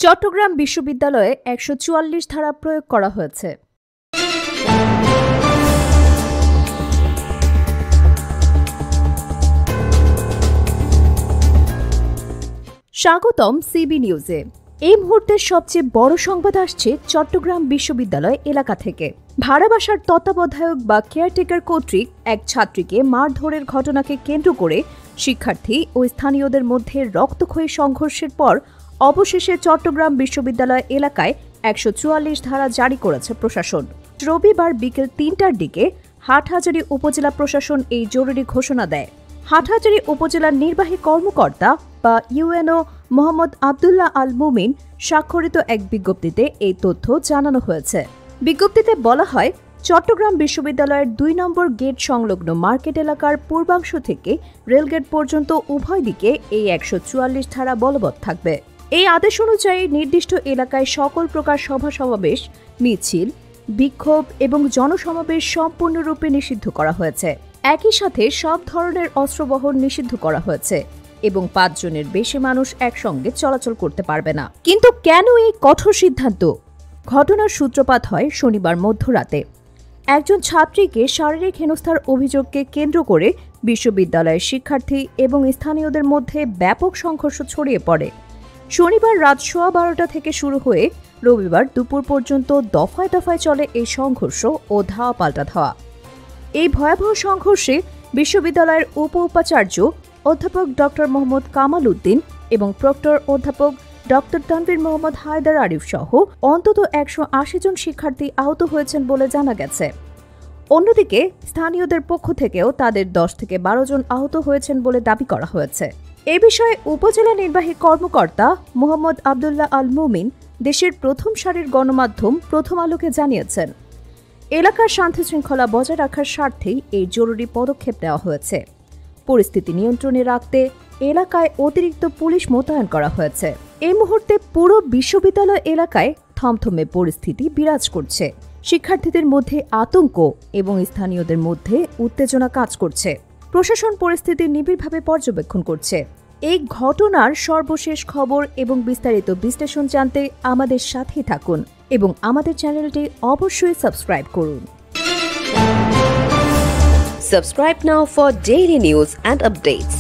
চট্টগ্রাম বিশ্ববিদ্যালয়ে ১৪৪ ধারা প্রয়োগ করা হয়েছে। স্বাগতম সিবি নিউজে। এই মুহূর্তের সবচেয়ে বড় সংবাদ আসছে চট্টগ্রাম বিশ্ববিদ্যালয় এলাকা থেকে। ভাড়া বাসার তত্ত্বাবধায়ক বা কেয়ারটেকার কর্তৃক এক ছাত্রীকে মারধরের ঘটনাকে কেন্দ্র করে শিক্ষার্থী ও স্থানীয়দের মধ্যে রক্তক্ষয়ী সংঘর্ষের পর অবশেষে চট্টগ্রাম বিশ্ববিদ্যালয় এলাকায় ১৪৪ ধারা জারি করেছে প্রশাসন। রবিবার বিকেল ৩টার দিকে হাটহাজারী উপজেলা প্রশাসন এই জরুরি ঘোষণা দেয়। হাটহাজারী উপজেলার নির্বাহী কর্মকর্তা বা ইউএনও মোহাম্মদ আবদুল্লাহ আল মুমিন স্বাক্ষরিত এক বিজ্ঞপ্তিতে এই তথ্য জানানো হয়েছে। বিজ্ঞপ্তিতে বলা হয়, চট্টগ্রাম বিশ্ববিদ্যালয়ের ২ নম্বর গেট সংলগ্ন মার্কেট এলাকার পূর্বাংশ থেকে রেলগেট পর্যন্ত উভয় দিকে এই ১৪৪ ধারা বলবৎ থাকবে। এই আদেশ অনুযায়ী নির্দিষ্ট এলাকায় সকল প্রকার সভা সমাবেশ, মিছিল, বিক্ষোভ এবং জনসমাবেশ সম্পূর্ণরূপে নিষিদ্ধ করা হয়েছে। একই সাথে সব ধরনের অস্ত্র বহন নিষিদ্ধ করা হয়েছে এবং ৫ জনের বেশি মানুষ একসঙ্গে চলাচল করতে পারবে না। কিন্তু কেন এই কঠোর সিদ্ধান্ত? ঘটনার সূত্রপাত হয় শনিবার মধ্যরাতে। একজন ছাত্রীকে শারীরিক হেনস্থার অভিযোগকে কেন্দ্র করে বিশ্ববিদ্যালয়ের শিক্ষার্থী এবং স্থানীয়দের মধ্যে ব্যাপক সংঘর্ষ ছড়িয়ে পড়ে। শনিবার রাত 12:15 থেকে শুরু হয়ে রবিবার দুপুর পর্যন্ত দফায় দফায় চলে এই সংঘর্ষ ও ধাওয়া পাল্টা ধাওয়া। এই ভয়াবহ সংঘর্ষে বিশ্ববিদ্যালয়ের উপাচার্য অধ্যাপক ডক্টর মোহাম্মদ কামাল উদ্দিন এবং প্রক্টর অধ্যাপক ডক্টর তানভীর মোহাম্মদ হায়দার আরিফ সহ অন্তত ১৮০ জন শিক্ষার্থী আহত হয়েছেন বলে জানা গেছে। অন্যদিকে স্থানীয়দের পক্ষ থেকেও তাদের ১০ থেকে ১২ জন আহত হয়েছেন বলে দাবি করা হয়েছে। এ বিষয়ে উপজেলা নির্বাহী কর্মকর্তা মোহাম্মদ আবদুল্লাহ আল মুমিন দেশের প্রথম সারির গণমাধ্যম প্রথম আলোকে জানিয়েছেন, এলাকার শান্তি শৃঙ্খলা বজায় রাখার স্বার্থেই এই জরুরি পদক্ষেপ নেওয়া হয়েছে। পরিস্থিতি নিয়ন্ত্রণে রাখতে এলাকায় অতিরিক্ত পুলিশ মোতায়েন করা হয়েছে। এই মুহূর্তে পুরো বিশ্ববিদ্যালয় এলাকায় থমথমে পরিস্থিতি বিরাজ করছে। শিক্ষার্থীদের মধ্যে আতঙ্ক এবং স্থানীয়দের মধ্যে উত্তেজনা কাজ করছে। প্রশাসন পরিস্থিতি নিবিড়ভাবে পর্যবেক্ষণ করছে। এই ঘটনার সর্বশেষ খবর এবং বিস্তারিত বিশ্লেষণ জানতে আমাদের সাথেই থাকুন এবং আমাদের চ্যানেলটি অবশ্যই সাবস্ক্রাইব করুন। Subscribe now for daily news and updates.